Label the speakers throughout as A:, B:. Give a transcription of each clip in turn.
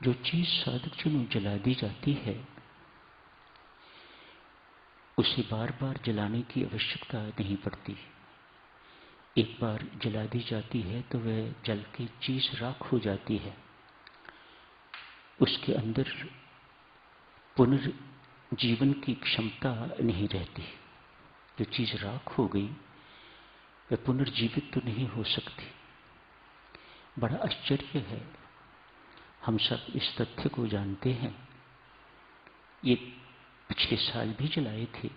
A: जो चीज साधक जनों जला दी जाती है उसे बार बार जलाने की आवश्यकता नहीं पड़ती। एक बार जला दी जाती है तो वह जल के चीज राख हो जाती है, उसके अंदर पुनर्जीवन की क्षमता नहीं रहती। जो चीज राख हो गई वह पुनर्जीवित तो नहीं हो सकती। बड़ा आश्चर्य है, हम सब इस तथ्य को जानते हैं। ये पिछले साल भी जलाए थे,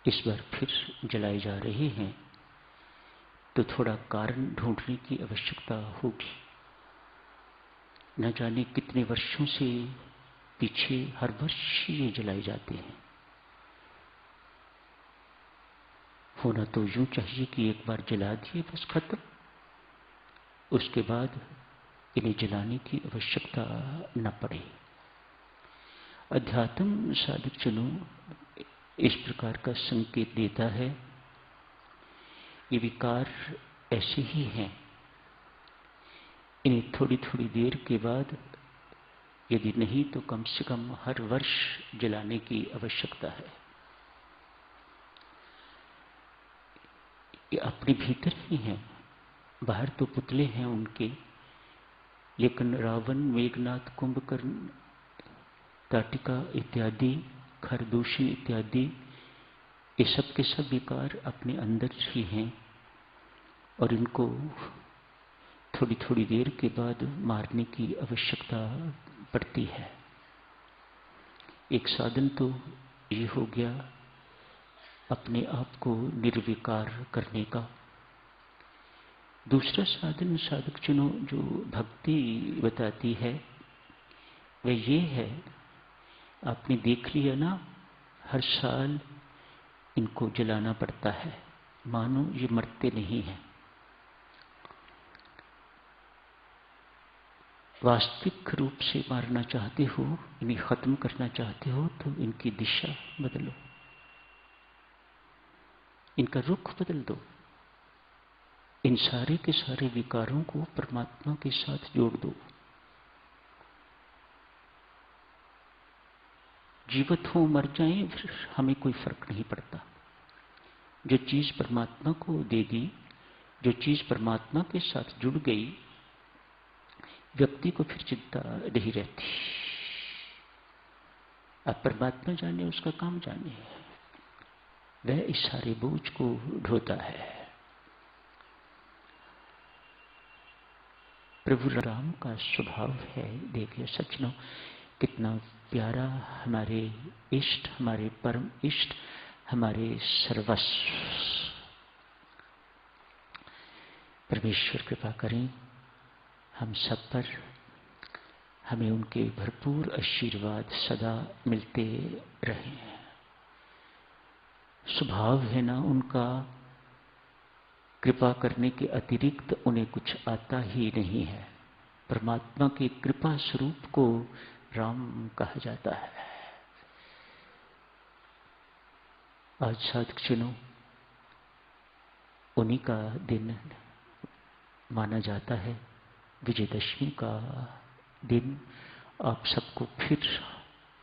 A: इस बार फिर जलाए जा रहे हैं, तो थोड़ा कारण ढूंढने की आवश्यकता होगी। न जाने कितने वर्षों से पीछे हर वर्ष ये जलाए जाते हैं। होना तो यूं चाहिए कि एक बार जला दिए बस खत्म, उसके बाद इन्हें जलाने की आवश्यकता न पड़े। अध्यात्म साधक जनों इस प्रकार का संकेत देता है। ये विकार ऐसे ही हैं, इन्हें थोड़ी थोड़ी देर के बाद, यदि नहीं तो कम से कम हर वर्ष जलाने की आवश्यकता है। ये अपने भीतर ही हैं, बाहर तो पुतले हैं उनके, लेकिन रावण, मेघनाथ, कुंभकर्ण, ताटिका इत्यादि, खरदूषण इत्यादि, ये सब के सब विकार अपने अंदर ही हैं और इनको थोड़ी थोड़ी देर के बाद मारने की आवश्यकता पड़ती है। एक साधन तो ये हो गया अपने आप को निर्विकार करने का। दूसरा साधन साधक जनों जो भक्ति बताती है वह ये है, आपने देख लिया ना, हर साल इनको जलाना पड़ता है, मानो ये मरते नहीं हैं। वास्तविक रूप से मारना चाहते हो, इन्हें खत्म करना चाहते हो, तो इनकी दिशा बदलो, इनका रुख बदल दो। इन सारे के सारे विकारों को परमात्मा के साथ जोड़ दो। जीवित हो मर जाएं, फिर हमें कोई फर्क नहीं पड़ता। जो चीज परमात्मा को दे दी, जो चीज परमात्मा के साथ जुड़ गई, व्यक्ति को फिर चिंता नहीं रहती। अब परमात्मा जाने, उसका काम जाने, वह इस सारे बोझ को ढोता है। प्रभु राम का स्वभाव है, देखिए सज्जनों, कितना प्यारा हमारे इष्ट, हमारे परम इष्ट, हमारे सर्वस्व। परमेश्वर कृपा करें हम सब पर, हमें उनके भरपूर आशीर्वाद सदा मिलते रहें। स्वभाव है ना उनका, कृपा करने के अतिरिक्त उन्हें कुछ आता ही नहीं है। परमात्मा के कृपा स्वरूप को राम कहा जाता है। आज साधक जनों उन्हीं का दिन माना जाता है, विजयदशमी का दिन। आप सबको फिर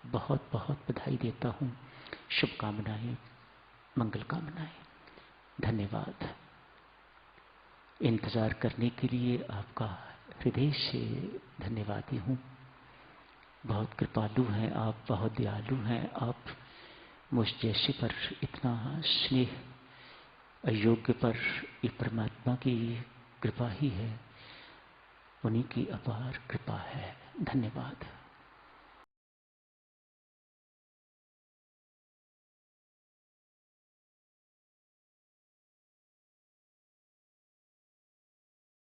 A: बहुत बहुत बधाई देता हूँ, शुभकामनाएं, मंगल कामनाएं, धन्यवाद। इंतजार करने के लिए आपका हृदय से धन्यवादी हूँ। बहुत कृपालु हैं आप, बहुत दयालु हैं आप। मुझ जैसे पर इतना स्नेह, अयोग्य पर ये परमात्मा की कृपा ही है, उन्हीं की अपार कृपा है। धन्यवाद।